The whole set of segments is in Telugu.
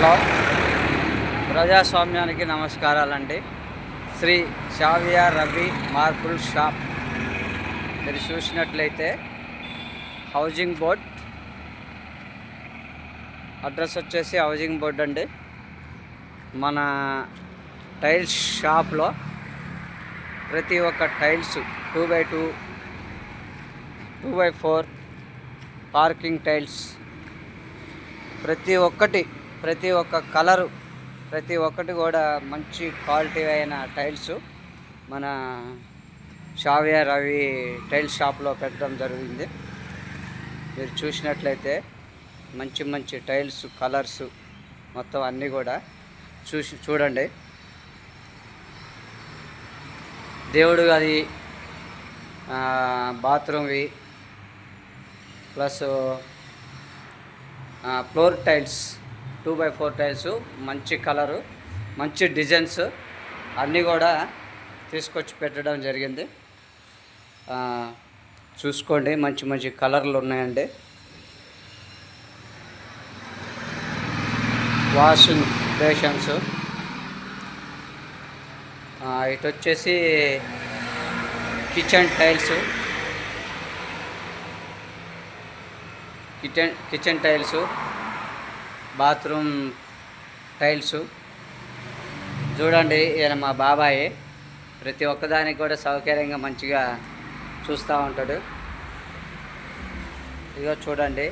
హలో, ప్రజాస్వామ్యానికి నమస్కారాలండి. శ్రీ షావియా రవి మార్బుల్ షాప్ మీరు చూసినట్లయితే హౌజింగ్ బోర్డ్ అడ్రస్ వచ్చేసి హౌజింగ్ బోర్డ్ అండి. మన టైల్స్ షాప్లో ప్రతి ఒక్క tiles 2x2, 2x4 parking tiles ప్రతి ఒక్క కలరు ప్రతి ఒక్కటి కూడా మంచి క్వాలిటీ అయిన టైల్స్ మన షావియా రవి టైల్స్ షాప్లో పెట్టడం జరిగింది. మీరు చూసినట్లయితే మంచి టైల్స్ కలర్స్ మొత్తం అన్నీ కూడా చూడండి. దేవుడు అది బాత్రూమ్వి plus floor tiles 2x4 tiles మంచి కలరు మంచి డిజైన్స్ అన్నీ కూడా తీసుకొచ్చి పెట్టడం జరిగింది. చూసుకోండి, మంచి కలర్లు ఉన్నాయండి. వాషింగ్ బేషన్స్ ఇటు వచ్చేసి kitchen tiles, kitchen tiles, bathroom tiles చూడండి. ఈయన మా బాబాయ్ ప్రతి ఒక్కదానికి కూడా సౌకర్యంగా మంచిగా చూస్తూ ఉంటాడు. ఇదిగో చూడండి,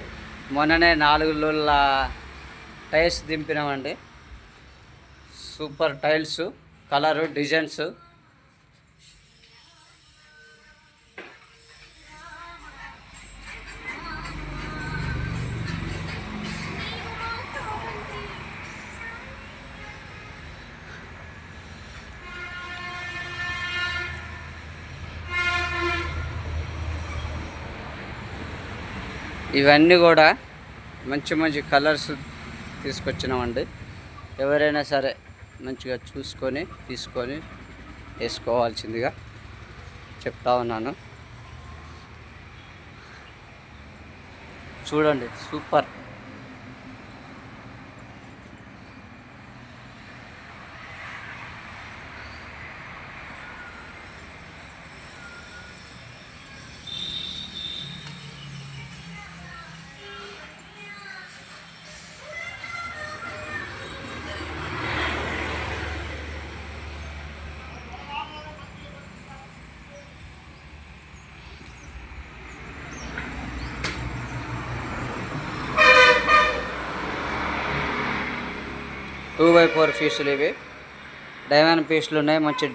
మొన్ననే 4 లోళ్ళ టైల్స్ దింపినామండి. సూపర్ టైల్స్ కలరు డిజైన్స్ ఇవన్నీ కూడా మంచి కలర్స్ తీసుకొచ్చినామండి. ఎవరైనా సరే మంచిగా చూసుకొని తీసుకొని వేసుకోవాల్సిందిగా చెప్తా ఉన్నాను. చూడండి, సూపర్. టూ బై 4 పీసులు ఇవి డైమండ్ పీసులు ఉన్నాయి. మంచి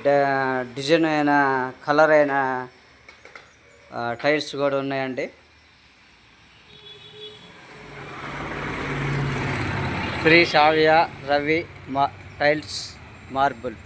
డిజైన్ అయిన కలర్ అయిన టైల్స్ కూడా ఉన్నాయండి. Shri Shavia Ravi tiles marble.